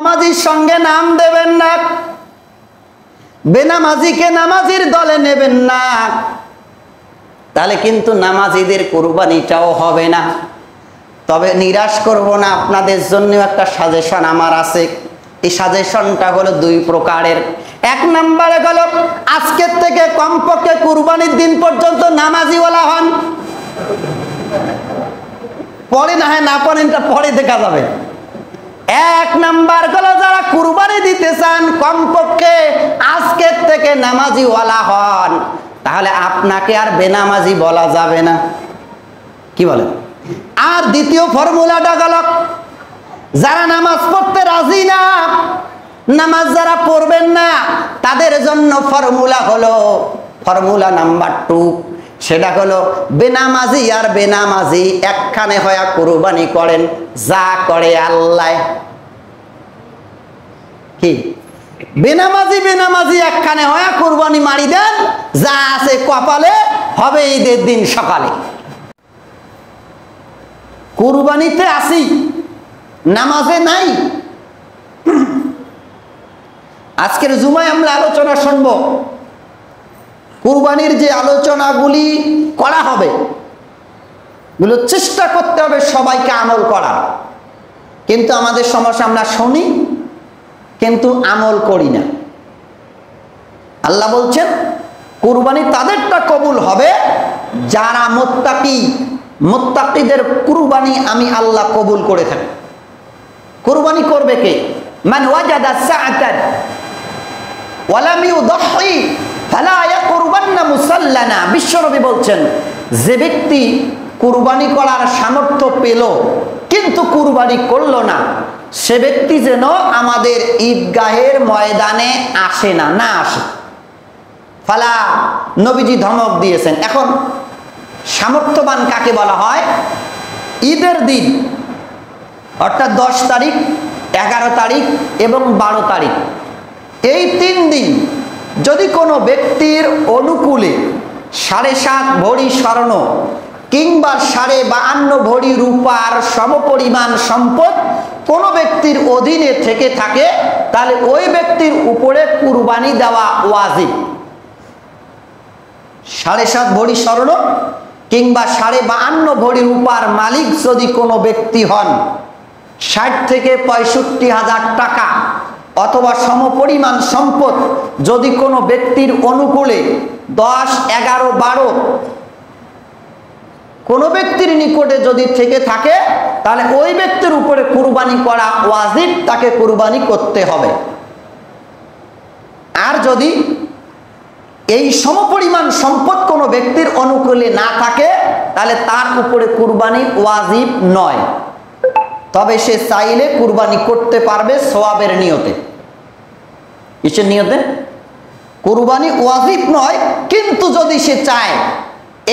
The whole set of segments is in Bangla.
নামাজির সঙ্গে নাম দেবেন না, বেনামাজিকে নামাজির দলে নেবেন না, তাহলে কিন্তু নামাজিদের কুরবানিটাও হবে না। তবে নিরাশ করব না, আপনাদের জন্য একটা সাজেশন আমার আছে। এই সাজেশনটা হলো দুই প্রকারের। এক নম্বরে গেল আজকের থেকে কমপক্ষে কুরবানির দিন পর্যন্ত নামাজিওয়ালা হন। পরে না হয় না পড়েন, পরে দেখা যাবে। এক নাম্বার হলো যারা কুরবানি দিতে চান কমপক্ষে আজকের থেকে নামাজিওয়ালা হন, তাহলে আপনাকে আর বেনামাজি বলা যাবে না। কি বলেন? আর দ্বিতীয় ফর্মুলাটা গেল যারা নামাজ পড়তে রাজি না, নামাজ যারা পড়বেন না, তাদের জন্য ফর্মুলা হলো ফর্মুলা নাম্বার 2। সেটা হলো বেনামাজি আর বেনামাজি একখানে হয়ে কুরবানি করেন, যা করে আল্লাহ। কি? বেনামাজি বেনামাজি একখানে হয়ে কুরবানি মারি দেন, যা আছে কপালে হবে ঈদের দিন সকালে। কুরবানিতে আসি, নামাজে নাই। আজকের জুমায় আমরা আলোচনা শুনব। কুরবানির যে আলোচনাগুলি করা হবে, এগুলো চেষ্টা করতে হবে সবাইকে আমল করার। কিন্তু আমাদের সমস্যা, আমরা শুনি কিন্তু আমল করি না। আল্লাহ বলছেন কুরবানি তাদেরটা কবুল হবে যারা মুত্তাকি। মুত্তাকিদের কুরবানি আমি আল্লাহ কবুল করে থাকি। কুরবানি করবে কে? মান ওয়াজাদা সাআতান ওয়া লাম ইউদহি ফালা ইয়াকুরবান্না মুসাল্লানা। বিশ্বনবী বলছেন, যে ব্যক্তি কুরবানি করার সামর্থ্য পেল কিন্তু কুরবানি করলো না, সে ব্যক্তি যেন আমাদের ঈদগাহের ময়দানে আসে না, না আসে। ফালা, নবীজি ধমক দিয়েছেন। এখন সামর্থ্যবান কাকে বলা হয়? ঈদের দিন অর্থাৎ 10 তারিখ, 11 তারিখ এবং 12 তারিখ, এই 3 দিন যদি কোনো ব্যক্তির অনুকূলে 7.5 ভরি স্বর্ণ কিংবা 52 ভরি রূপার সমপরিমাণ সম্পদ কোনো ব্যক্তির অধীনে থেকে থাকে, তাহলে ওই ব্যক্তির উপরে কুরবানি দেওয়া ওয়াজিব। 7.5 ভরি স্বর্ণ কিংবা 52 ভরি রূপার মালিক যদি কোনো ব্যক্তি হন, 60 থেকে 65,000 টাকা অথবা সমপরিমাণ সম্পদ যদি কোনো ব্যক্তির অনুকূলে 10, 11, 12 কোনো ব্যক্তির নিকটে যদি থেকে থাকে, তাহলে ওই ব্যক্তির উপরে কুরবানি করা ওয়াজিব, তাকে কুরবানি করতে হবে। আর যদি এই সমপরিমাণ সম্পদ কোনো ব্যক্তির অনুকূলে না থাকে, তাহলে তার উপরে কুরবানি ওয়াজিব নয়। তবে সে চাইলে কুরবানি করতে পারবে সওয়াবের নিয়তে। কিসের নিয়তে? কুরবানি ওয়াজিব নয়, কিন্তু যদি সে চায়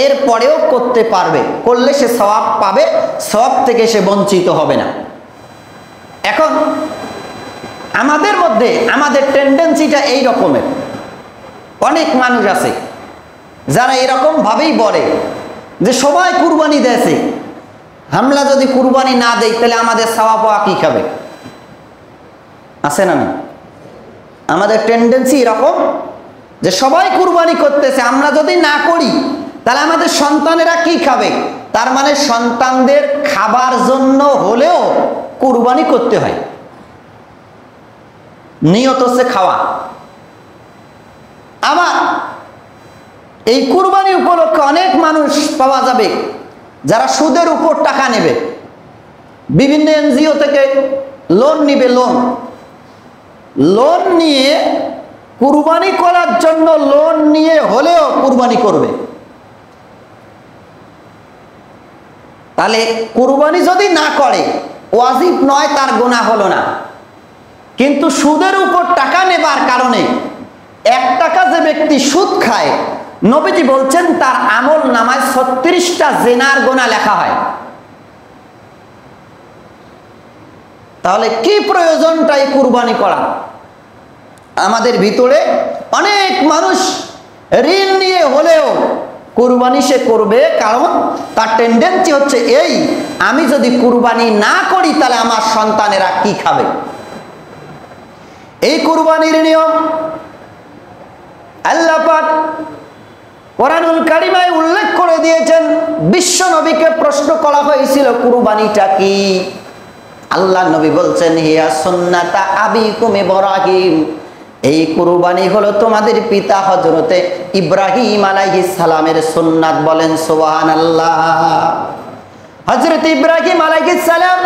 এরপরেও করতে পারবে, করলে সে সওয়াব পাবে, সওয়াব থেকে সে বঞ্চিত হবে না। এখন আমাদের মধ্যে আমাদের টেন্ডেন্সিটা এই রকমের। অনেক মানুষ আছে যারা এরকম ভাবেই বলে যে সবাই কুরবানি দেছে, আমরা যদি কুরবানি না দেই তাহলে আমাদের সওয়াব পাওয়া কি খাবে? আছে না না? আমাদের টেন্ডেন্সি এরকম যে সবাই কুরবানি করতেছে, আমরা যদি না করি তাহলে আমাদের সন্তানেরা কি খাবে? তার মানে সন্তানদের খাবার জন্য হলেও কুরবানি করতে হয়। নিয়ত হচ্ছে খাওয়া। আবার এই কুরবানি উপলক্ষে অনেক মানুষ পাওয়া যাবে যারা সুদের উপর টাকা নেবে, বিভিন্ন এনজিও থেকে লোন নিবে। লোন নিয়ে কুরবানি করার জন্য লোন নিয়ে হলেও কুরবানি করবে। তাহলে কুরবানি যদি না করে ওয়াজিব নয়, তার গুনাহ হলো না। কিন্তু সুদের উপর টাকা নেবার কারণে 1 টাকা যে ব্যক্তি সুদ খায়, নবীজি বলছেন তার আমল নামায় 36টা জিনার গুনাহ লেখা হয়। তাহলে কি প্রয়োজনটাই কুরবানি করা? আমাদের ভিতরে অনেক মানুষ ঋণ নিয়ে হলেও কুরবানি সে করবে, কারণ তার টেন্ডেন্সি হচ্ছে এই, আমি যদি কুরবানি না করি তাহলে আমার সন্তানেরা কি খাবে। কুরবানির নিয়ম আল্লাহ পাক কোরআনুল কারিমায় উল্লেখ করে দিয়েছেন। বিশ্ব নবীকে প্রশ্ন করা হয়েছিল কুরবানিটা কি? আল্লাহ নবী বলছেন, হিয়া সুন্নাতা আবিকুম ইব্রাহিম, এই কুরবানি হলো তোমাদের পিতা হযরতে ইব্রাহিম আলাইহিস সালামের সুন্নাত। বলেন সুবহানাল্লাহ। হযরত ইব্রাহিম আলাইহিস সালাম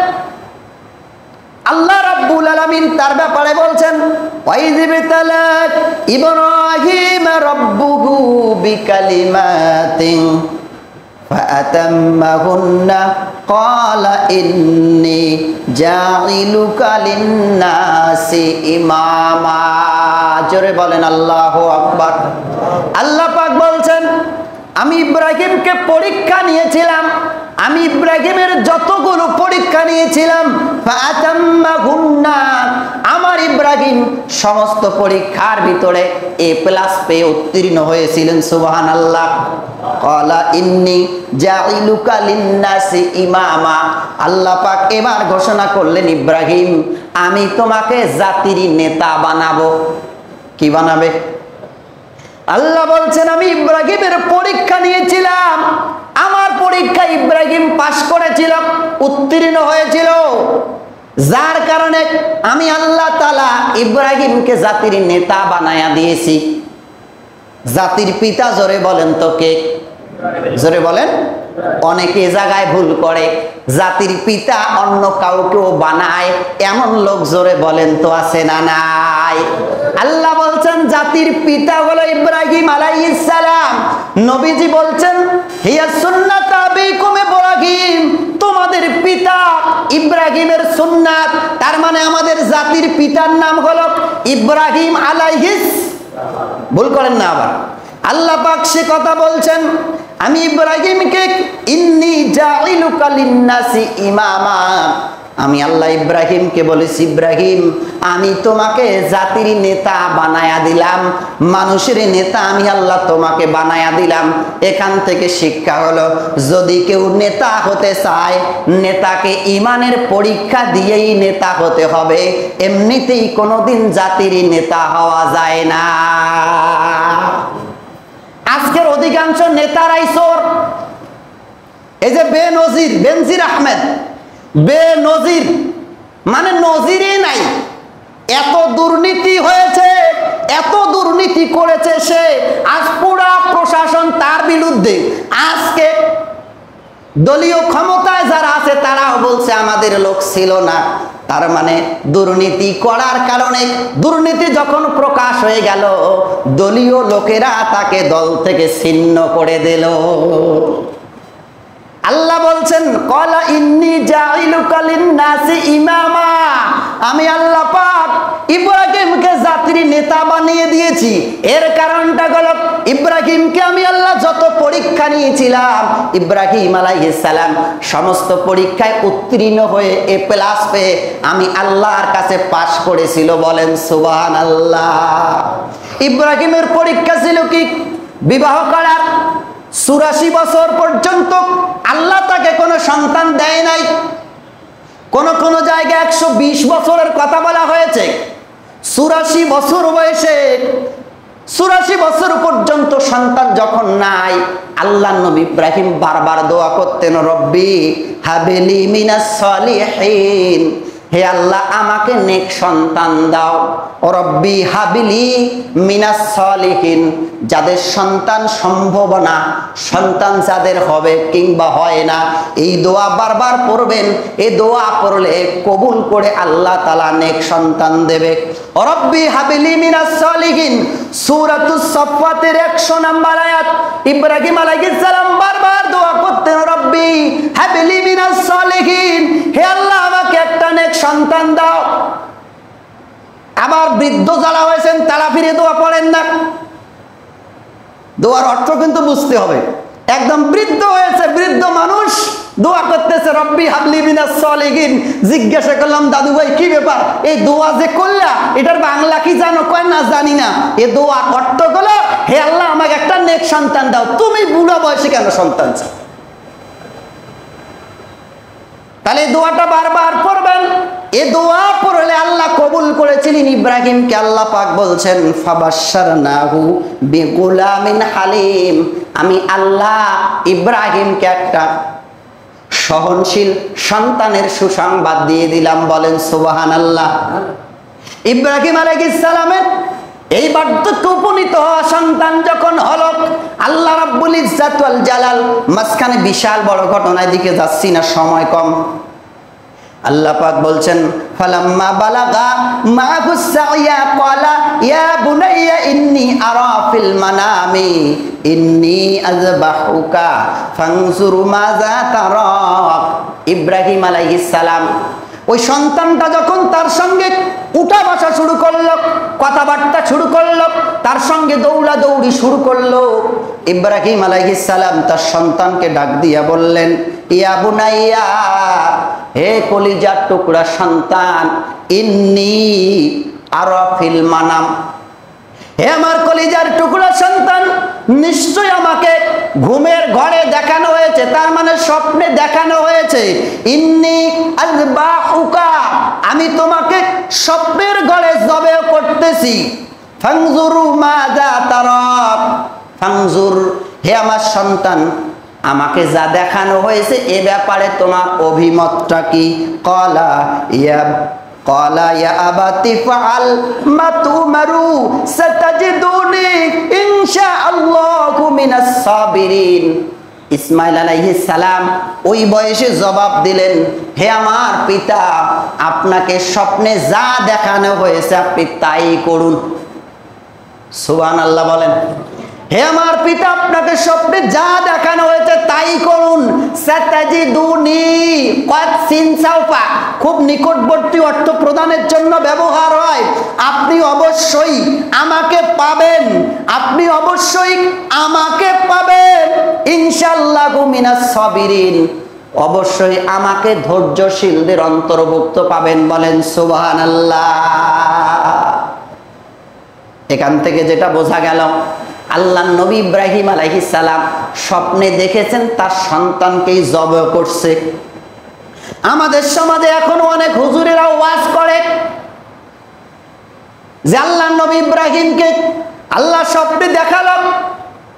আল্লাহ রাব্বুল আলামিন তার ব্যাপারে বলছেন, ওয়াইযিবতালা ইব্রাহিম রাব্বুহু বিকালিমাতিন ফাআতাম্মাহুন্না ক্বালা ইন্নী জাইলুকা লিন্নাসি ইমামা। জোরে বলেন আল্লাহু আকবার। আল্লাহ পাক বলছেন, আমি ইব্রাহিমকে পরীক্ষা নিয়েছিলাম, আমি ইব্রাহিমের যতগুলো পরীক্ষা নিয়েছিলাম, আমার ইব্রাহিম সমস্ত পরীক্ষার ভিতরে A+ পেয়ে উত্তীর্ণ হয়েছিলেন। সুবহানাল্লাহ। ক্বালা ইন্নী জাইলুকা লিন্নাসি ইমামা। আল্লাহ পাক এবার ঘোষণা করলেন, ইব্রাহিম আমি তোমাকে জাতির নেতা বানাবো। কি বানাবে? আল্লাহ বলছেন, আমি ইব্রাহিমের পরীক্ষা নিয়েছিলাম, আমার পরীক্ষা ইব্রাহিম পাশ করেছিল, উত্তীর্ণ হয়েছিল, যার কারণে আমি আল্লাহ তাআলা ইব্রাহিমকে জাতির নেতা বানায়া দিয়েছি। জাতির পিতা জোরে বলেন তো কে? জোরে বলেন। অনেকে জায়গায় ভুল করে, জাতির পিতা অন্য কাউকেও বানায়, এমন লোক জোরে বলেন তো আছে না নাই? আল্লাহ বলছেন জাতির পিতা হলো ইব্রাহিম আলাইহিস সালাম। নবীজি বলছেন, হিয়া সুন্নাত আবিকুম ইব্রাহিম, তোমাদের পিতা ইব্রাহিমের সুন্নাত। তার মানে আমাদের জাতির পিতার নাম হলো ইব্রাহিম আলাইহিস। ভুল করেন না আবার। আল্লাহ পাক সে কথা বলছেন, আমি ইব্রাহিমকে ইন্নী জাইলুকা লিন্নাসি ইমামা, আমি আল্লাহ ইব্রাহিমকে বলেছি, ইব্রাহিম আমি তোমাকে জাতির নেতা বানায়া দিলাম, মানুষের নেতা আমি আল্লাহ তোমাকে বানায়া দিলাম। এখান থেকে শিক্ষা হলো, যদি কেউ নেতা হতে চায়, নেতাকে ঈমানের পরীক্ষা দিয়েই নেতা হতে হবে, এমনিতেই কোনোদিন জাতির নেতা হওয়া যায় না। আজকের অধিকাংশ নেতারাই চোর। এই যে বেনজির, বেনজির আহমেদ, বেনজির মানে নজিরই নাই, এত দুর্নীতি হয়েছে, এত দুর্নীতি করেছে সে, আজ পুরা প্রশাসন তার বিরুদ্ধে। আজকে দলীয় ক্ষমতায় যারা আছে তারাও বলছে আমাদের লোক ছিল না। তার মানে দুর্নীতি করার কারণে, দুর্নীতি যখন প্রকাশ হয়ে গেল, দলীয় লোকেরা তাকে দল থেকে ছিন্ন করে দিল। আল্লাহ বলছেন, ক্বালা ইন্নী জাইলুকা লিন্নাসি ইমামা, আমি আল্লাহ পাক ইব্রাহিমকে জাতির নেতা বানিয়ে দিয়েছি। এর কারণটা হলো, ইব্রাহিমকে আমি আল্লাহ যত পরীক্ষা নিয়েছিলাম, ইব্রাহিম আলাইহিস সালাম সমস্ত পরীক্ষায় উত্তীর্ণ হয়ে A+ পেয়ে আমি আল্লাহর কাছে পাশ করেছিল। বলেন সুবহানাল্লাহ। ইব্রাহিমের পরীক্ষা ছিল কি? বিবাহ করার। 84 বছর পর্যন্ত আল্লাহ তাকে কোনো সন্তান দেয় নাই। কোন জায়গায় 120 বছরের কথা বলা হয়েছে। 84 বছর বয়সে, 84 বছর পর্যন্ত সন্তান যখন নাই, আল্লাহ নবী ইব্রাহিম বারবার দোয়া করতেন, রব্বি হাবিলি মিনাস সালিহিন, হে আল্লাহ আমাকে নেক সন্তান দাও। রব্বি হাবিলি মিনাস সালিহিন, যাদের সন্তান সম্ভব না, সন্তান যাদের হবে কিংবা হয় না, এই দোয়া বারবার পড়বেন। এই দোয়া পড়লে কবুল করে আল্লাহ তাআলা নেক সন্তান দেবে। রব্বি হাবিলি মিনাস সালিহিন, সূরাতুস সাফফাতের 100 নম্বর আয়াত। ইব্রাহিম আলাইহিস সালাম বারবার দোয়া করতেন, রব্বি হাবিলি মিনাস সালিহিন, হে আল্লাহ আমাকে একটা নেক সন্তান দাও। আবার বৃদ্ধ যারা হয়েছেন তারা ফিরে দোয়া পড়েন না। দোয়ার অর্থ কিন্তু বুঝতে হবে। একদম বৃদ্ধ হয়েছে, বৃদ্ধ মানুষ দোয়া করতেছে, রব্বি হাবলি মিনাস সালিহিন। জিজ্ঞাসা করলাম, দাদু ভাই কি ব্যাপার, এই দোয়া যে করলা এটার বাংলা কি জানো? কয় না জানি না। এই দোয়ার অর্থ হলো, হে আল্লাহ আমাকে একটা নেক সন্তান দাও। তুমি বুড়া বয়সে কেন সন্তান চাও? তাহলে এই দোয়াটা বারবার পড়বেন। এই দোয়া পড়লে আল্লাহ কবুল করেছিলেন ইব্রাহিমকে আল্লাহ পাক বলছেন ফাবাশশারনাহু বিগুলামিন হালিম, আমি আল্লাহ ইব্রাহিমকে একটা সহনশীল সন্তানের সুসংবাদ দিয়ে দিলাম। বলেন সুবহানাল্লাহ। ইব্রাহিম আলাইহিস সালামের এই বার্ধক্যে উপনীত হওয়া সন্তান যখন হলো, আল্লাহ রাব্বুল ইজ্জাত ওয়াল জালাল, মাঝখানে বিশাল বড় ঘটনার দিকে যাচ্ছি না, সময় কম। আল্লাহ পাক বলছেন ফালাম্মা বালাগা মাহু সাইয়া ক্বালা ইয়া বুনাইয়া ইন্নী আরা ফিল মানামি ইন্নী আযবাহুকা ফানজুর মাযা তারা। ইব্রাহিম আলাইহিস সালাম ওই সন্তানটা যখন তার সঙ্গে উঠা বসা শুরু করলো, কথাবার্তা শুরু করলো, তার সঙ্গে দৌড়াদৌড়ি শুরু করলো, ইব্রাহিম আলাইহিস সালাম তার সন্তানকে ডাক দিয়া বললেন ইয়া বুনাইয়া, হে কলিজার টুকরা সন্তান, ইন্নী আরা ফিল মানাম, হে আমার কলিজার টুকরা সন্তান, নিশ্চয় আমাকে ঘুমের ঘরে দেখানো হয়েছে, তার মানে স্বপ্নে দেখানো হয়েছে। ইন্নী আযবাহুকা, আমি তোমাকে স্বপ্নের ঘরে জবে করতেছি। ফানজুরু মাযা তারা, ফানজুর, হে আমার সন্তান, আমাকে যা দেখানো হয়েছে এ ব্যাপারে তোমার অভিমতটা কি? ক্বালা ইয়া আবাতি ফাআল মা তুমারু সাতাজিদুনি ইনশাআল্লাহু মিনাস সাবিরিন। ইসমাইল আলাইহিস সালাম ওই বয়সে জবাব দিলেন, হে আমার পিতা, আপনাকে স্বপ্নে যা দেখানো হয়েছে আপনি তাই করুন। সুবহানাল্লাহ বলেন। হে আমার পিতা, আপনাকে স্বপ্নে যা দেখানো হয়েছে তাই করুন। সাতাজিদুনি, কদ সিন সাউফা, খুব নিকটবর্তী অর্থ প্রদানের জন্য ব্যবহার হয়। আপনি অবশ্যই আমাকে পাবেন, আপনি অবশ্যই আমাকে পাবেন। ইনশাআল্লাহু মিনাস সাবিরিন, অবশ্যই আমাকে ধৈর্যশীলদের অন্তর্ভুক্ত পাবেন। বলেন সুবহানাল্লাহ। এখান থেকে যেটা বোঝা গেল, আল্লাহ নবী ইব্রাহিম আলাইহিস সালাম স্বপ্নে দেখেছেন তার সন্তানকেই জবাই করছে। আমাদের সমাজে এখনো অনেক হুজুরেরা ওয়াজ করে যে আল্লাহ নবী ইব্রাহিমকে আল্লাহ স্বপ্নে দেখালো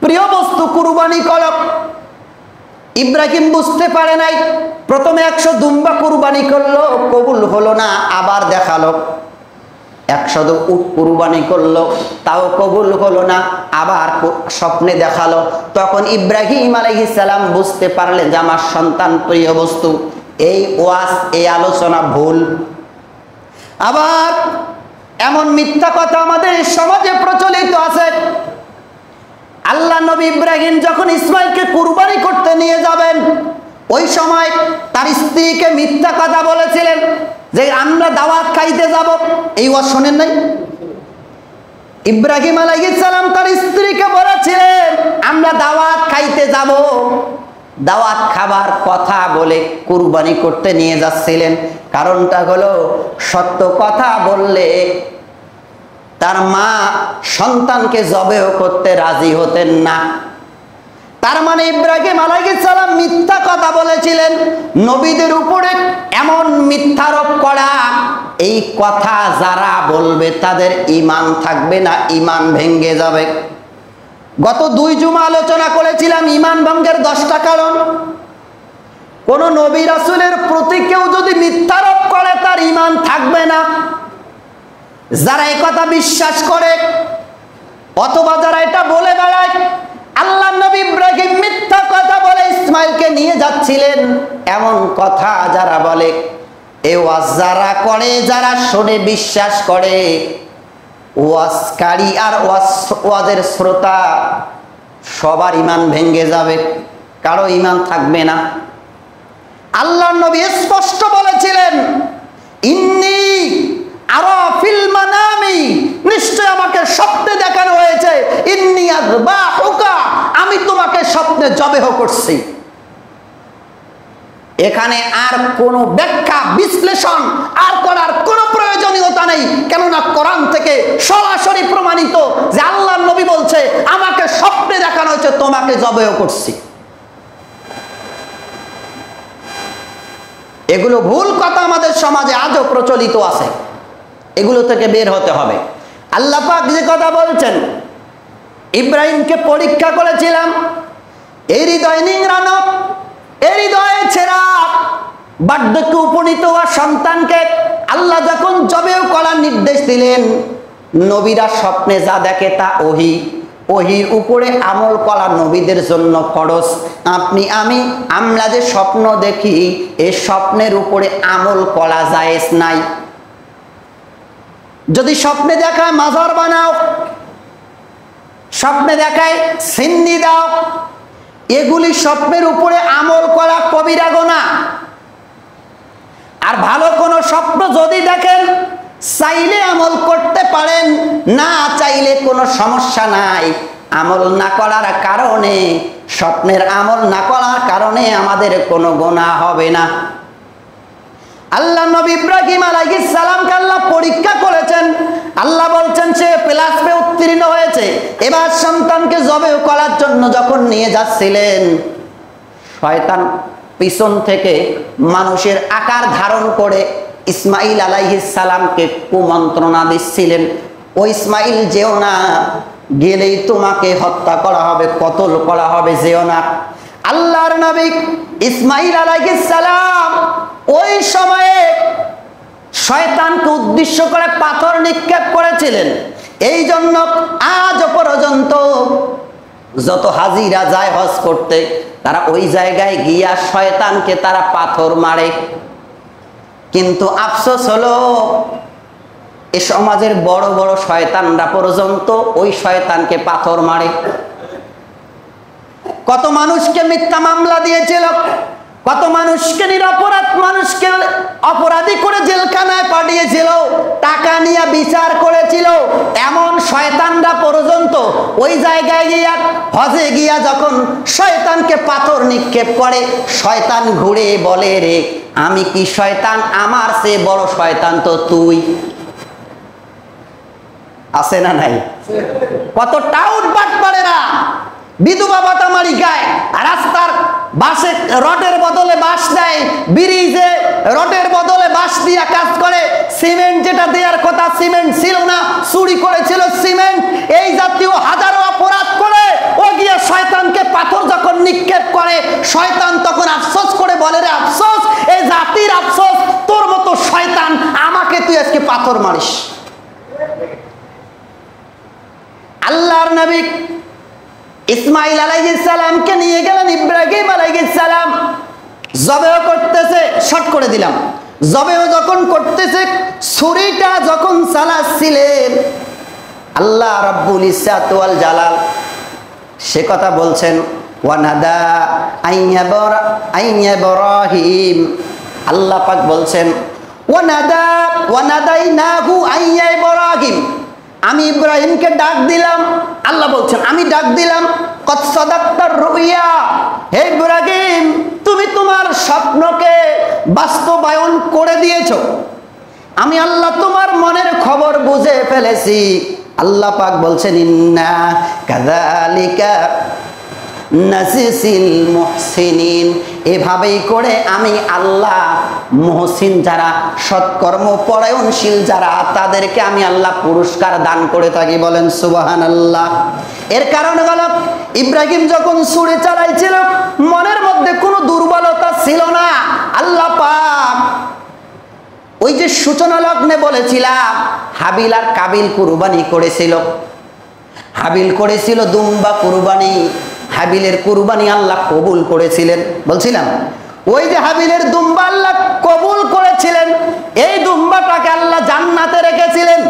প্রিয় বস্তু কুরবানি করো। ইব্রাহিম বুঝতে পারে নাই, প্রথমে 100 দুম্বা কুরবানি করলো, কবুল হলো না, আবার দেখালো। 100 উট কুরবানি করলো, তাও কবুল হলো না, আবার স্বপ্নে দেখালো। তখন ইব্রাহিম আলাইহিস সালাম বুঝতে পারলেন যে আমার সন্তান প্রিয় বস্তু, এই ওয়াজ, এই আলোচনা ভুল। আবার এমন মিথ্যা কথা আমাদের সমাজে প্রচলিত আছে। আল্লাহ নবী ইব্রাহিম যখন ইসমাইলকে কুরবানি করতে নিয়ে যাবেন, ওই সময় তার স্ত্রীকে মিথ্যা কথা বলেছিলেন যে আমরা দাওয়াত খাইতে যাব। এই ওয়াজ শোনেন নাই? ইব্রাহিম আলাইহিস সালাম তার স্ত্রীকে বলেছিলেন আমরা দাওয়াত খাইতে যাব। দাওয়াত খাবার কথা বলে কুরবানি করতে নিয়ে যাচ্ছিলেন। কারণটা হলো সত্য কথা বললে তার মা সন্তানকে জবেহ করতে রাজি হতেন না। তার মানে ইব্রাহিম আলাইহিস সালাম মিথ্যা কথা বলেছিলেন। নবীদের উপরে এমন মিথ্যারোপ করা, এই কথা যারা বলবে তাদের ঈমান থাকবে না, ঈমান ভেঙে যাবে। গত 2 জুমা আলোচনা করেছিলাম ঈমান ভঙ্গের 10টা কারণ। কোন নবী রাসূলের প্রতি কেউ যদি মিথ্যারোপ করে তার ঈমান থাকবে না। যারা এই কথা বিশ্বাস করে অথবা যারা এটা বলে বেড়ায় আল্লাহ নবী ইব্রাহিম মিথ্যা কথা বলে ইসমাইলকে নিয়ে যাচ্ছিলেন, এমন কথা যারা বলে, এই ওয়াজ যারা করে, যারা শুনে বিশ্বাস করে, ওয়াজকারী আর ওয়াজের শ্রোতা সবার ঈমান ভেঙে যাবে, কারো ঈমান থাকবে না। আল্লাহ নবী স্পষ্ট বলেছিলেন ইন্নী আরা ফিল মানামি, নিশ্চয় আমাকে স্বপ্নে দেখানো হয়েছে। ইন্নী আযবাহুকা, আমি তোমাকে স্বপ্নে জবেহ করছি। এখানে আর কোনো ব্যাখ্যা বিশ্লেষণ আর করার কোনো প্রয়োজনীয়তা নেই, কেননা কোরআন থেকে সরাসরি প্রমাণিত যে আল্লাহর নবী বলছে আমাকে স্বপ্নে দেখানো হয়েছে, তোমাকে জবেহ করছি। এগুলো ভুল কথা আমাদের সমাজে আজও প্রচলিত আছে। এগুলো থেকে বের হতে হবে। আল্লাহ পাক যে কথা বলছেন, ইব্রাহিমকে পরীক্ষা করেছিলাম, এই হৃদয় নিংড়ানো, এই হৃদয়ে ছেঁড়া বার্ধক্যে উপনীত হওয়া সন্তানকে আল্লাহ যখন জবেও করার নির্দেশ দিলেন, নবীরা স্বপ্নে যা দেখে তা ওহী, ওহীর উপরে আমল করা নবীদের জন্য ফরজ। আপনি আমরা যে স্বপ্ন দেখি, এই স্বপ্নের উপরে আমল করা জায়েজ নাই। যদি স্বপ্নে দেখায় মাজার বানাও, স্বপ্নে দেখায় সিন্নি দাও, এগুলি স্বপ্নের উপরে আমল করা কবিরা গুনাহ। আর ভালো কোনো স্বপ্ন যদি দেখেন, চাইলে আমল করতে পারেন, না চাইলে কোনো সমস্যা নাই। আমল না করার কারণে, স্বপ্নের আমল না করার কারণে আমাদের কোনো গুনাহ হবে না। আল্লাহ নবী ইব্রাহিম আলাইহিস সালামকে আল্লাহ পরীক্ষা করেছেন। আল্লাহ বলছেন সে প্লাসে উত্তীর্ণ হয়েছে। এবার সন্তানকে জবেহ করার জন্য যখন নিয়ে যাচ্ছিলেন, শয়তান পিছন থেকে মানুষের আকার ধারণ করে ইসমাইল আলাইহিস সালামকে কুমন্ত্রণা দিচ্ছিলেন, ও ইসমাইল যেও না, গেলেই তোমাকে হত্যা করা হবে, কতল করা হবে, যেও না। আল্লাহর নবী ইসমাইল আলাইহিস সালাম ওই সময়ে শয়তানকে উদ্দেশ্য করে পাথর নিক্ষেপ করেছিলেন। এই জন্য আজ পর্যন্ত যত হাজিরা যায় হজ করতে, তারা ওই জায়গায় গিয়া শয়তানকে তারা পাথর মারে। কিন্তু আফসোস হলো, এ সমাজের বড় বড় শয়তানরা পর্যন্ত ওই শয়তানকে পাথর মারে। কত মানুষকে মিথ্যা মামলা দিয়েছিল, কত মানুষকে নিরপরাধ মানুষকে অপরাধী করে জেলখানায় পাঠিয়েছিল, টাকা নিয়ে বিচার করেছিল। এমন শয়তানরা পর্যন্ত ওই জায়গায় গিয়া, হজে গিয়া যখন শয়তানকে পাথর নিক্ষেপ করে, শয়তান ঘুরে বলে, রে আমি কি শয়তান? আমার চেয়ে বড় শয়তান তো তুই। আছে না নাই? কত টাউট বাটপাড়েরা বিধবা ভাতা মারি গায়, রাস্তার বাসে রডের বদলে বাঁশ দেয়, ব্রিজে রডের বদলে বাঁশ দিয়া কাজ করে, সিমেন্ট যেটা দেওয়ার কথা সিমেন্ট ছিল না, চুরি করেছিল সিমেন্ট। এই জাতীয় হাজারো অপরাধ করে ও গিয়ে শয়তানকে পাথর যখন নিক্ষেপ করে, শয়তান তখন আফসোস করে বলে, রে আফসোস, এই জাতির আফসোস, তোর মতো শয়তান আমাকে তুই আজকে পাথর মারিস। আল্লাহর নবী ইসমাইল আলাইহিস সালামকে নিয়ে গেলেন, ইব্রাহিম আলাইহিস সালাম জবেহ করতেছে, শর্ট করে দিলাম, জবেহ যখন করতেছে, ছুরিটা যখন চালাচ্ছিলেন, আল্লাহ রাব্বুল ইজ্জাত ওয়াল জালাল সে কথা বলছেন, ওয়ানাদা আইয়া ইব্রাহিম, আল্লাহ পাক বলছেন, ওয়ানাদাইনাহু আইয়া ইব্রাহিম, আমি ইব্রাহিমকে ডাক দিলাম। আল্লাহ বলছেন আমি ডাক দিলাম, কদ সাদাক্তার রুইয়া, হে ইব্রাহিম তুমি তোমার স্বপ্নকে বাস্তবায়ন করে দিয়েছো, আমি আল্লাহ তোমার মনের খবর বুঝে ফেলেছি। আল্লাহ পাক বলছেন, ইন্না কাযালিকা নাজিসিল মুহসিনিন, এভাবেই করে আমি আল্লাহ মুহসিন যারা সৎকর্ম পরায়ণশীল যারা, তাদেরকে আমি আল্লাহ পুরস্কার দান করে থাকি। বলেন সুবহানাল্লাহ। এর কারণ হলো, ইব্রাহিম যখন ছুরি চালাইছিল, মনের মধ্যে কোনো দুর্বলতা ছিল না। আল্লাহ পাক ওই যে সূচনা লগ্নে বলেছিলাম, হাবিল আর কাবিল কুরবানি করেছিল, হাবিল করেছিল দুম্বা কুরবানি, হাবিলের কুরবানি আল্লাহ কবুল করেছিলেন। বলছিলাম ওই যে হাবিলের দুম্বা আল্লাহ কবুল করেছিলেন, এই দুম্বাটাকে আল্লাহ জান্নাতে রেখেছিলেন।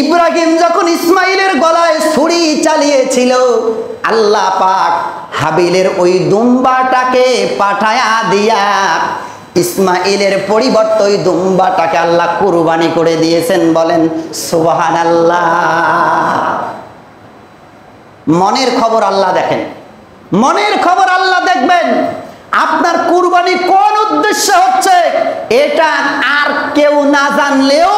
ইব্রাহিম যখন ইসমাইলের গলায় ছুরি চালিয়েছিল, আল্লাহ পাক হাবিলের ওই দুম্বাটাকে পাঠায়া দিয়া ইসমাইলের পরিবর্তে ওই দুম্বাটাকে আল্লাহ কুরবানি করে দিয়েছেন। বলেন সুবহানাল্লাহ। মনের খবর আল্লাহ দেখেন, মনের খবর আল্লাহ দেখবেন। আপনার কুরবানি কোন উদ্দেশ্যে হচ্ছে এটা আর কেউ না জানলেও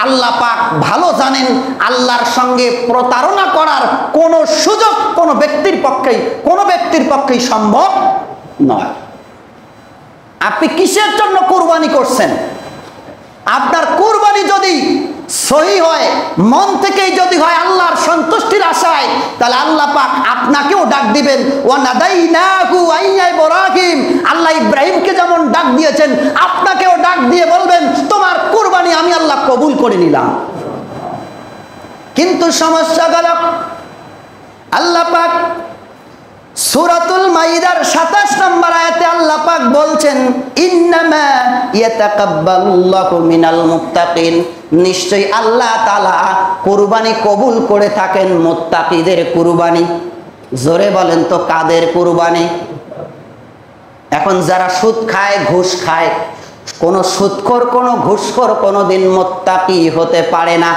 আল্লাহ পাক ভালো জানেন। আল্লাহর সঙ্গে প্রতারণা করার কোন সুযোগ কোন ব্যক্তির পক্ষেই সম্ভব নয়। আপনি কিসের জন্য কুরবানি করছেন? আপনার কুরবানি যদি সহি হয়, মন থেকেই যদি হয় আল্লাহর সন্তুষ্টির আশায়, তাহলে আল্লাহ পাক আপনাকেও ডাক দিবেন। ওয়া নাদাইনাহু আইয়া ইব্রাহিম, আল্লাহ ইব্রাহিমকে যেমন ডাক দিয়েছেন আপনাকেও ডাক দিয়ে বলবেন তোমার কুরবানি আমি আল্লাহ কবুল করে নিলাম। কিন্তু সমস্যা গেল আল্লাহ পাক সূরাতুল মাইদার 27 নম্বর আয়াতে আল্লাহ পাক বলছেন ইন্নামা ইয়াতাকাব্বালুল্লাহু মিনাল মুত্তাকিন, নিশ্চয়ই আল্লাহ তাআলা কুরবানি কবুল করে থাকেন মুত্তাকিদের কুরবানি। জোরে বলেন তো কাদের কুরবানি? এখন যারা সুদ খায়, ঘুষ খায়, কোন সুদখোর কোন ঘুষখোর কোনদিন মুত্তাকি হতে পারে না।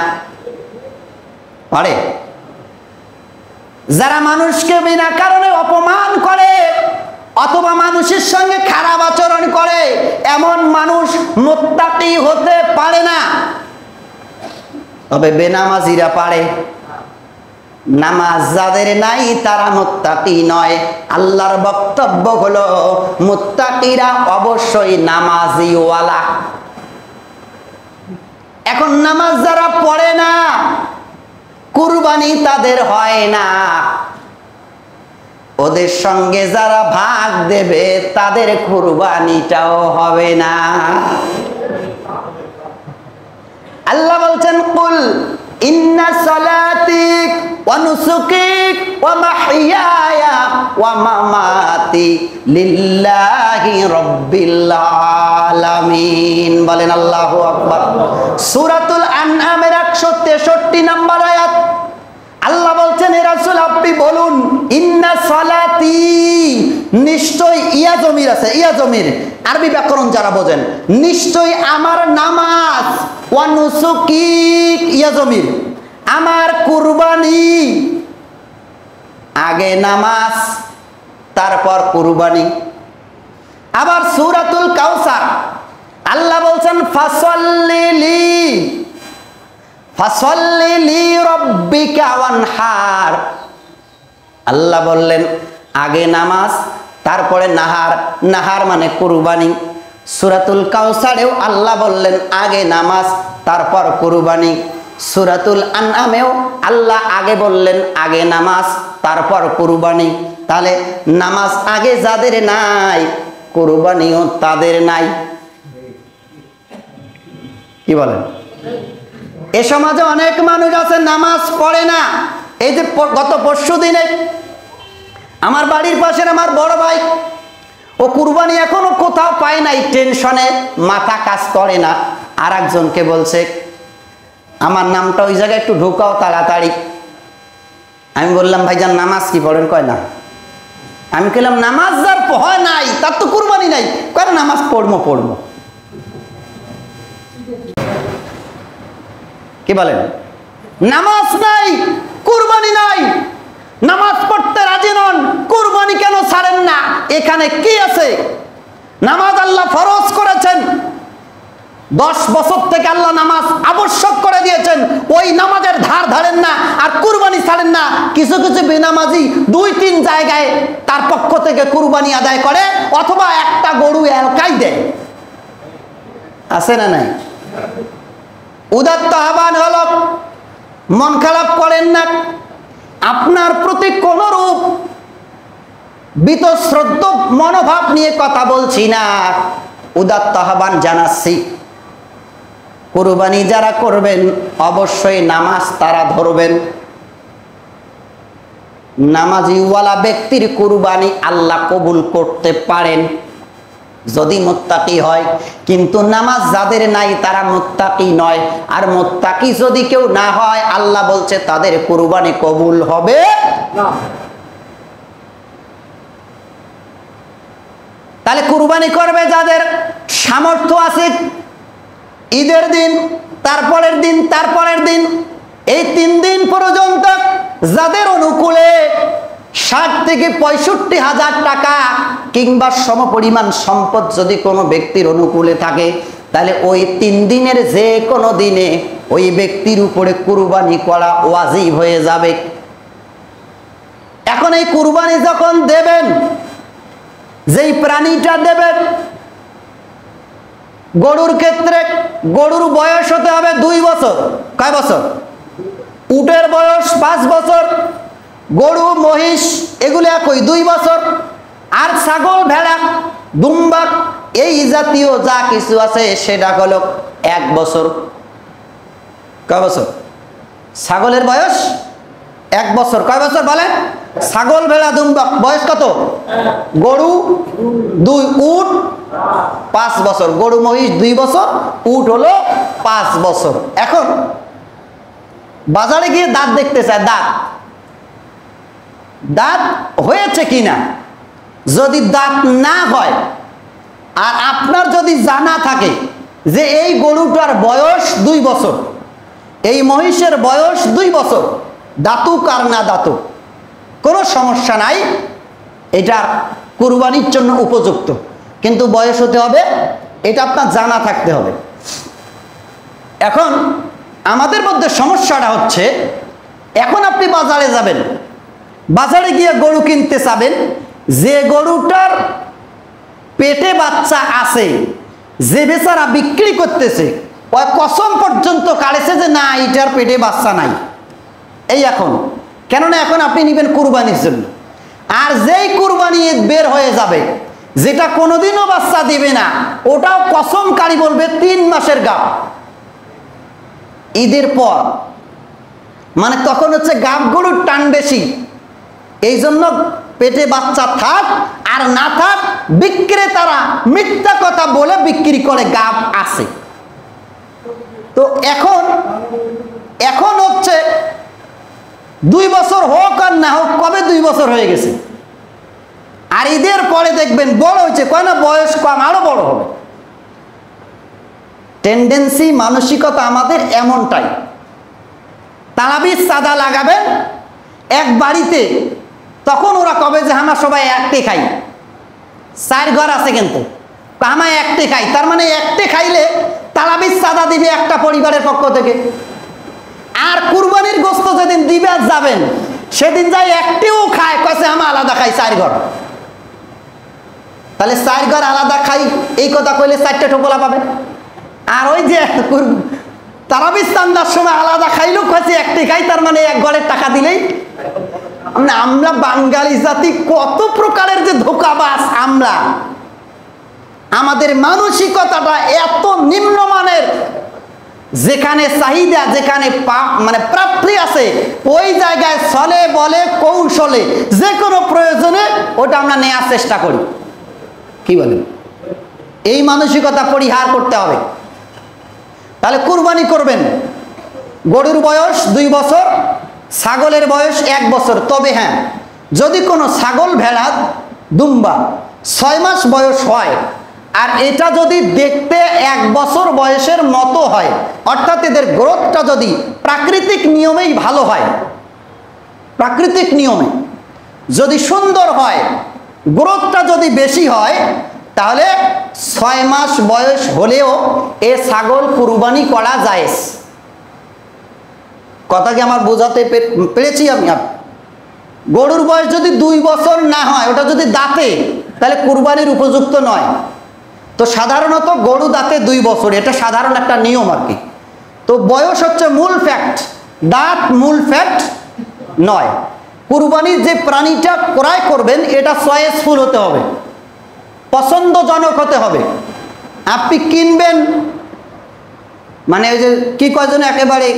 পারে? যারা মানুষকে বিনা কারণে অপমান করে অথবা মানুষের সঙ্গে খারাপ আচরণ করে, এমন মানুষ মুত্তাকি হতে পারে না। তবে বেনামাজিরা পারে। নামাজ যাদের নাই তারা মুত্তাকি নয়। আল্লাহর বক্তব্য হলো মুত্তাকিরা অবশ্যই নামাজিওয়ালা। এখন নামাজ যারা পড়ে না, কুরবানি তাদের হয় না, ওদের সঙ্গে যারা ভাগ দেবে তাদের কুরবানিটাও হবে না। আল্লাহ বলছেন কুল ইন্না সালাতি ওয়া নুসুকি ওয়া মাহইয়ায়া ওয়া মামাতি লিল্লাহি রাব্বিল আলামিন। বলেন আল্লাহু আকবার। সূরাতুল আনআমের 163 নম্বর আয়াত আল্লাহ বলছেন হে রাসূল আপনি বলুন ইন্না সালাতি, নিশ্চয় ইয়া জমির আছে, ইয়া জমির আরবি ব্যাকরণ যারা বোঝেন, নিশ্চয় আমার নামাজ, ওয়া নুসুকি ইয়া জমির আমার কুরবানি, আগে নামাজ তারপর কুরবানি। আবার সূরাতুল কাউসার আল্লাহ বলছেন ফাসাল্লি লি রাব্বিকা ওয়ানহার। আল্লাহ বললেন আগে নামাজ তারপরে নাহার, নাহার মানে কুরবানি। সূরাতুল কাউসারেও আল্লাহ বললেন আগে নামাজ তারপর কুরবানি। সূরাতুল আনআমেও আল্লাহ আগে বললেন আগে নামাজ তারপর কুরবানি। তাহলে নামাজ আগে যাদের নাই, কুরবানিও তাদের নাই। কি বলেন? এ সমাজে অনেক মানুষ আছে নামাজ পড়ে না। এই যে গত পরশু দিনে আমার বাড়ির পাশের আমার বড় ভাই, ও কুরবানি এখনো কোথাও পায় নাই, টেনশনে মাথা কাজ করে না। আর একজনকে বলছে আমার নামটা ওই জায়গায় একটু ঢুকাও তাড়াতাড়ি। আমি বললাম ভাইজান নামাজ কি পড়েন? কয় না। আমি বললাম নামাজ যার হয় নাই তার তো কুরবানি নাই। কয় নামাজ পড়বো। কি বলেন? নামাজ নাই, কুরবানি নাই, নামাজ পড়তে রাজি নন, কুরবানি কেন ছাড়েন না? এখানে কি আছে? নামাজ আল্লাহ ফরজ করেছেন, 10 বছর থেকে আল্লাহ নামাজ আবশ্যক করে দিয়েছেন, ওই নামাজের ধার ধারেন না আর কুরবানি ছাড়েন না। কিছু কিছু বেনামাজি 2-3 জায়গায় তার পক্ষ থেকে কুরবানি আদায় করে অথবা একটা গরু এলকাই দেয়। আছে না নাই? উদাত্ত আহ্বান হলো মন খারাপ করেন না। আপনার প্রতি কোন রূপ বীতশ্রদ্ধ মনোভাব নিয়ে কথা বলছি না, উদাত্ত আহ্বান জানাচ্ছি। কুরবানি যারা করবেন অবশ্যই নামাজ তারা ধরবেন। নামাজিওয়ালা ব্যক্তির কুরবানি আল্লাহ কবুল করতে পারেন যদি মুত্তাকি হয়, কিন্তু নামাজ যাদের নাই তারা মুত্তাকি নয়। আর মুত্তাকি যদি কেউ না হয় আল্লাহ বলছে তাদের কুরবানি কবুল হবে না। তাহলে কুরবানি করবে যাদের সামর্থ্য আছে, ঈদের দিন, তারপরের দিন, তারপরের দিন, এই 3 দিন পর্যন্ত যাদের অনুকূলে 60 থেকে 65 হাজার টাকা কিংবা সমপরিমাণ সম্পদ যদি কোনো ব্যক্তির অনুকূলে থাকে, তাহলে ওই 3 দিনের যে কোনো দিনে ওই ব্যক্তির উপরে কুরবানি করা ওয়াজিব হয়ে যাবে। এখন এই কুরবানি যখন দেবেন, যেই প্রাণীটা দেবেন গরুর ক্ষেত্রে গরুর বয়স হতে হবে 2 বছর। কয় বছর? উটের বয়স 5 বছর, গরু মহিষ এগুলো একই 2 বছর। আর ছাগল ভেড়া দুম্বা এই জাতীয় যা কিছু আছে সেটা হলো 1 বছর। কয় বছর? ছাগলের বয়স 1 বছর। কয় বছর বলেন? ছাগল ভেড়া দুম্বা বয়স কত? গরু 2, উট 5 বছর, গরু মহিষ 2 বছর, উট হলো 5 বছর। এখন বাজারে গিয়ে দাঁত দেখতে চায়, দাঁত হয়েছে কিনা। যদি দাঁত না হয় আর আপনার যদি জানা থাকে যে এই গরুটার বয়স 2 বছর, এই মহিষের বয়স 2 বছর, দাঁতুক আর না দাঁতুক কোনো সমস্যা নাই, এটা কুরবানির জন্য উপযুক্ত, কিন্তু বয়স হতে হবে, এটা আপনার জানা থাকতে হবে। এখন আমাদের মধ্যে সমস্যাটা হচ্ছে, এখন আপনি বাজারে যাবেন, বাজারে গিয়ে গরু কিনতে চাবেন, যে গরুটার পেটে বাচ্চা আছে, যে বেচারা বিক্রি করতেছে ওই কসম পর্যন্ত কাড়েছে যে না এটার পেটে বাচ্চা নাই। এই এখন কেননা এখন আপনি নেবেন কুরবানির জন্য, আর যেই কুরবানি ঈদ বের হয়ে যাবে, যেটা কোনোদিনও বাচ্চা দিবে না, ওটাও কসম কারি বলবে 3 মাসের গাব। ঈদের পর মানে তখন হচ্ছে গাবগুলোর টান বেশি, এই জন্য পেটে বাচ্চা থাক আর না থাক বিক্রেতারা মিথ্যা কথা বলে বিক্রি করে গাব আছে। তো এখন হচ্ছে 2 বছর হোক আর না হোক, কবে 2 বছর হয়ে গেছে, আর ঈদের পরে দেখবেন বড় হয়েছে, কয় না বয়স কম আরো বড় হবে। টেন্ডেন্সি মানসিকতা আমাদের এমনটাই। তারাবির চাঁদা লাগাবেন এক বাড়িতে, তখন ওরা কবে যে আমরা সবাই একটে খাই, 4 ঘর আছে কিন্তু আমরা একটে খাই, তার মানে একটে খাইলে তারাবির চাঁদা দিবে একটা পরিবারের পক্ষ থেকে। আর কুরবানির গোশত যেদিন দিবে যাবেন সেদিন যাই একটিও খায়, কয়েছে আমরা আলাদা খাই 4 ঘর। তাহলে 4 ঘর আলাদা খাই এই কথা কইলে 4টে টোপলা পাবে। আর ওই যে তারাবির চাঁদার সময় আলাদা খাইলেও কয়েছে একটি খাই, তার মানে 1 ঘরের টাকা দিলেই। আমরা বাঙালি জাতি কত প্রকারের যে ধোঁকাবাজ, আমরা আমাদের মানসিকতাটা এত নিম্নমানের, যেখানে চাহিদা, যেখানে মানে প্রাপ্তি আছে ওই জায়গায় চলে বলে কৌশলে যে কোনো প্রয়োজনে ওটা আমরা নেওয়ার চেষ্টা করি। কি বলেন? এই মানসিকতা পরিহার করতে হবে। তাহলে কুরবানি করবেন, গরুর বয়স 2 বছর, ছাগলের বয়স 1 বছর। তবে হ্যাঁ, যদি কোনো ছাগল ভেড়া দুম্বা 6 মাস বয়স হয় আর এটা যদি দেখতে 1 বছর বয়সের মতো হয়, অর্থাৎ এদের গ্রোথটা যদি প্রাকৃতিক নিয়মেই ভালো হয়, প্রাকৃতিক নিয়মে যদি সুন্দর হয়, গ্রোথটা যদি বেশি হয়, তাহলে 6 মাস বয়স হলেও এ ছাগল কুরবানি করা যায়। কথা কি আমার বোঝাতে পেরেছি আমি? গরুর বয়স যদি 2 বছর না হয়, ওটা যদি দাঁতে, তাহলে কুরবানির উপযুক্ত নয়। তো সাধারণত গরু দাঁতে 2 বছর, এটা সাধারণ একটা নিয়ম আর কি। তো বয়স হচ্ছে মূল ফ্যাক্ট, দাঁত মূল ফ্যাক্ট নয়। কুরবানির যে প্রাণীটা ক্রয় করবেন এটা চয়েসফুল হতে হবে, পছন্দজনক হতে হবে। আপনি কিনবেন মানে ওই যে কি কয়জন একেবারে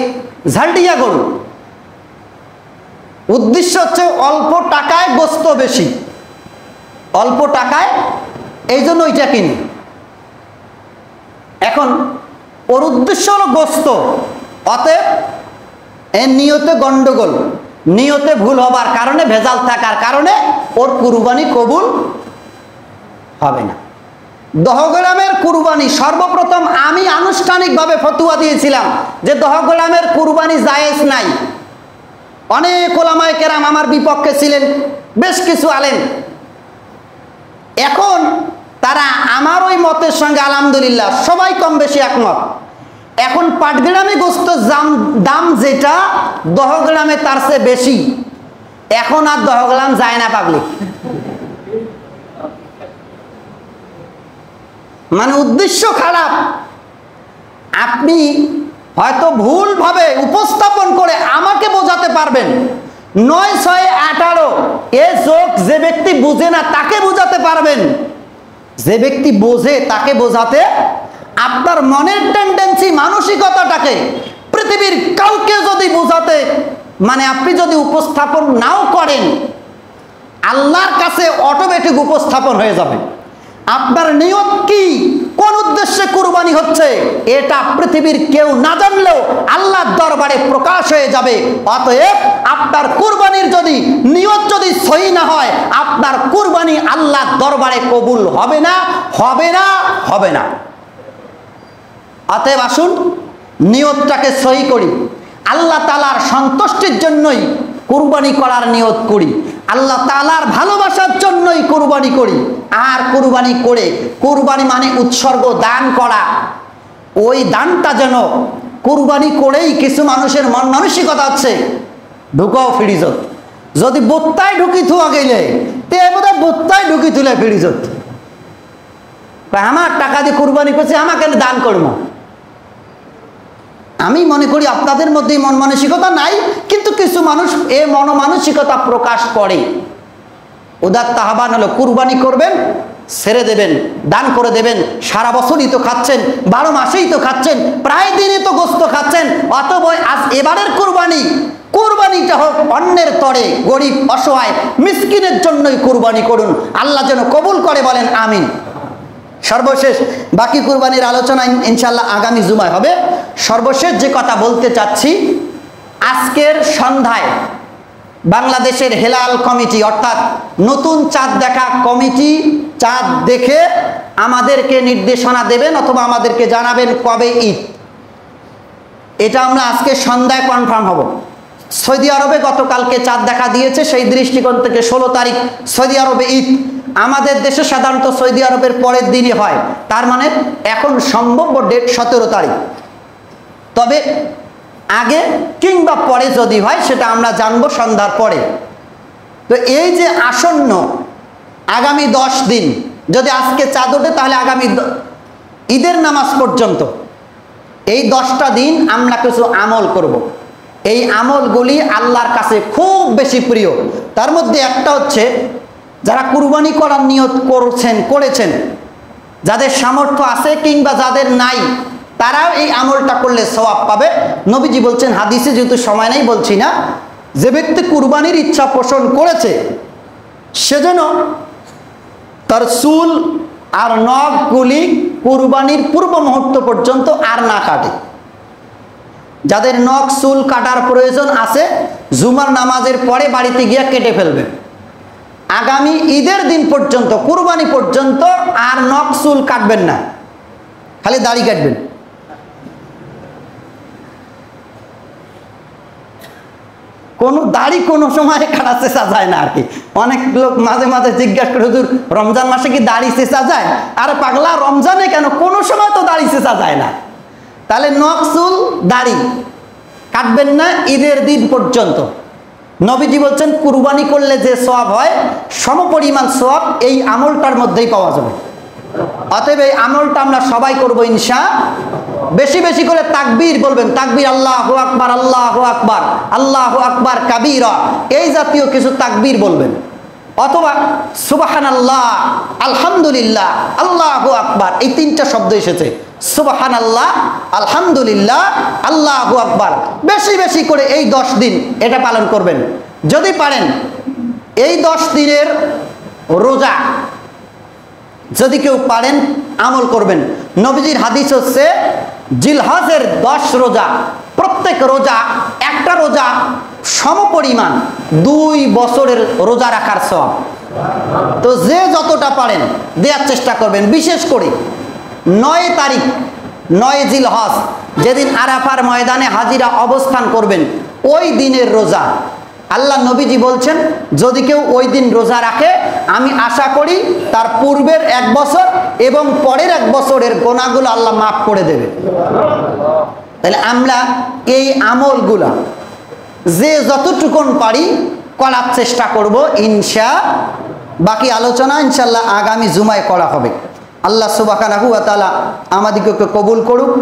ঝালটিয়া গরু, উদ্দেশ্য হচ্ছে অল্প টাকায় গোশত বেশি, অল্প টাকায়, এই জন্য ওইটা কিনি। এখন ওর উদ্দেশ্য হলো গোশত, অতএব এর নিয়তে গন্ডগোল, নিয়তে ভুল হবার কারণে, ভেজাল থাকার কারণে ওর কুরবানি কবুল হবে না। দহগ্রামের কুরবানি সর্বপ্রথম আমি আনুষ্ঠানিকভাবে ফতোয়া দিয়েছিলাম যে দহগ্রামের কুরবানি জায়েজ নাই। অনেক ওলামায়ে কেরাম আমার বিপক্ষে ছিলেন, বেশ কিছু আলেম। এখন তারা আমার ওই মতের সঙ্গে আলহামদুলিল্লাহ সবাই কম বেশি একমত। এখন পাটগ্রামে গোশত দাম যেটা দহগ্রামে তার চেয়ে বেশি, এখন আর দহগ্রাম যায় না পাবলিক। মানে উদ্দেশ্য খারাপ, আপনি হয়তো ভুলভাবে উপস্থাপন করে আমাকে বোঝাতে পারবেন। 9, 6, 18 এ যোগ যে ব্যক্তি বুঝে না তাকে বোঝাতে পারবেন, যে ব্যক্তি বোঝে তাকে বোঝাতে আপনার মনের টেন্ডেন্সি মানসিকতাটাকে পৃথিবীর কাউকে যদি বোঝাতে মানে আপনি যদি উপস্থাপন নাও করেন, আল্লাহর কাছে অটোমেটিক উপস্থাপন হয়ে যাবে। আপনার নিয়ত কি, কোন উদ্দেশ্যে কুরবানি হচ্ছে, এটা পৃথিবীর কেউ না জানলেও আল্লাহর দরবারে প্রকাশ হয়ে যাবে। অতএব আপনার কুরবানির যদি নিয়ত যদি সহি না হয়, আপনার কুরবানি আল্লাহর দরবারে কবুল হবে না, হবে না, হবে না। অতএব আসুন নিয়তটাকে সহি করি, আল্লাহ তাআলার সন্তুষ্টির জন্যই কুরবানি করার নিয়ত করি, আল্লাহ তাআলার ভালোবাসার জন্যই কুরবানি করি। আর কুরবানি করে, কুরবানি মানে উৎসর্গ, দান করা, ওই দানটা যেন কুরবানি করেই কিছু মানুষের মন মানসিকতা আছে ঢুকাও ফিরিজত, যদি বোত্তায় ঢুকি থুয়া গেলে তে বোধহয় বোত্তায় ঢুকি তুলে ফিরিজত, আমার টাকা দিয়ে কুরবানি করছে আমাকে দান করবো। আমি মনে করি আপনাদের মধ্যে মন মানসিকতা নাই, কিন্তু কিছু মানুষ এ মন মানসিকতা প্রকাশ করে। উদাত্ত আহ্বান হলো কুরবানি করবেন, ছেড়ে দেবেন, দান করে দেবেন। সারা বছরই তো খাচ্ছেন, 12 মাসেই তো খাচ্ছেন, প্রায় দিনই তো গোস্ত খাচ্ছেন। অতএব আজ এবারের কুরবানিটা হোক অন্যের তরে, গরিব অসহায় মিসকিনের জন্যই কুরবানি করুন, আল্লাহ যেন কবুল করে, বলেন আমিন। সর্বশেষ বাকি কুরবানির আলোচনা ইনশাআল্লাহ আগামী জুমায় হবে। সর্বশেষ যে কথা বলতে চাচ্ছি, আজকের সন্ধ্যায় বাংলাদেশের হেলাল কমিটি অর্থাৎ নতুন চাঁদ দেখা কমিটি চাঁদ দেখে আমাদেরকে নির্দেশনা দেবেন অথবা আমাদেরকে জানাবেন কবে ঈদ। এটা আমরা আজকে সন্ধ্যায় কনফার্ম হব। সৌদি আরবে গতকালকে চাঁদ দেখা দিয়েছে, সেই দৃষ্টিকোণ থেকে 16 তারিখ সৌদি আরবে ঈদ। আমাদের দেশে সাধারণত সৌদি আরবের পরের দিনই হয়, তার মানে এখন সম্ভাব্য ডেট 17 তারিখ। তবে আগে কিংবা পরে যদি হয় সেটা আমরা জানবো সন্ধ্যার পরে। তো এই যে আসন্ন আগামী 10 দিন, যদি আজকে চাঁদ ওঠে তাহলে আগামী ঈদের নামাজ পর্যন্ত এই 10টা দিন আমরা কিছু আমল করব। এই আমলগুলি আল্লাহর কাছে খুব বেশি প্রিয়। তার মধ্যে একটা হচ্ছে, যারা কুরবানি করার নিয়ত করেছেন, যাদের সামর্থ্য আছে কিংবা যাদের নাই, তারাও এই আমলটা করলে সওয়াব পাবে। নবীজি বলছেন হাদিসে, যেহেতু সময় নেই বলছি না, যে ব্যক্তি কুরবানির ইচ্ছা পোষণ করেছে সে যেন তার চুল আর নখগুলি কুরবানির পূর্ব মুহূর্ত পর্যন্ত আর না কাটে। যাদের নখ চুল কাটার প্রয়োজন আছে, জুমার নামাজের পরে বাড়িতে গিয়ে কেটে ফেলবে। আগামী ঈদের দিন পর্যন্ত, কুরবানি পর্যন্ত আর নখ চুল কাটবেন না, খালি দাড়ি কাটবেন। কোনো দাড়ি কোনো সময় কাটা চেঁচা যায় না আর কি। অনেক লোক মাঝে মাঝে জিজ্ঞাসা করে, হুজুর রমজান মাসে কি দাড়ি চেঁচা যায়? আরে পাগলা, রমজানে কেন, কোনো সময় তো দাড়ি চেঁচা যায় না। তাহলে নখ চুল দাড়ি কাটবেন না ঈদের দিন পর্যন্ত। নবীজি বলছেন কুরবানি করলে যে সওয়াব হয় সমপরিমাণ সওয়াব এই আমলটার মধ্যেই পাওয়া যাবে। অতএব এই আমলটা আমরা সবাই করব ইনশাআল্লাহ। বেশি বেশি করে তাকবীর বলবেন, তাকবীর, আল্লাহু আকবার, আল্লাহু আকবার, আল্লাহু আকবার কাবীরা, এই জাতীয় কিছু তাকবীর বলবেন। অথবা সুবহানাল্লাহ, আলহামদুলিল্লাহ, আল্লাহু আকবার, এই 3টা শব্দ এসেছে। সুবহানাল্লাহ, আলহামদুলিল্লাহ, আল্লাহু আকবার। বেশি বেশি করে এই 10 দিন এটা পালন করবেন। যদি পারেন এই 10 দিনের রোজা যদি কেউ পারেন আমল করবেন। নবীজির হাদিস হচ্ছে জিলহজের 10 রোজা, প্রত্যেক রোজা, একটা রোজা সমপরিমাণ 2 বছরের রোজা রাখার সওয়াব। তো যে যতটা পারেন দেওয়ার চেষ্টা করবেন। বিশেষ করে 9 তারিখ 9 জিলহজ, যেদিন আরাফার ময়দানে হাজিরা অবস্থান করবেন, ওই দিনের রোজা। আল্লাহ নবীজি বলছেন যদি কেউ ওই দিন রোজা রাখে, আমি আশা করি তার পূর্বের 1 বছর এবং পরের 1 বছরের গোনাগুলো আল্লাহ মাফ করে দেবে। তাহলে আমরা এই আমলগুলা যে যতটুকুন পারি করার চেষ্টা করব ইনশাআল্লাহ। বাকি আলোচনা ইনশাআল্লাহ আগামী জুমায় করা হবে। আল্লাহ সুবহানাহু ওয়া তাআলা আমাদিগকে কবুল করুক।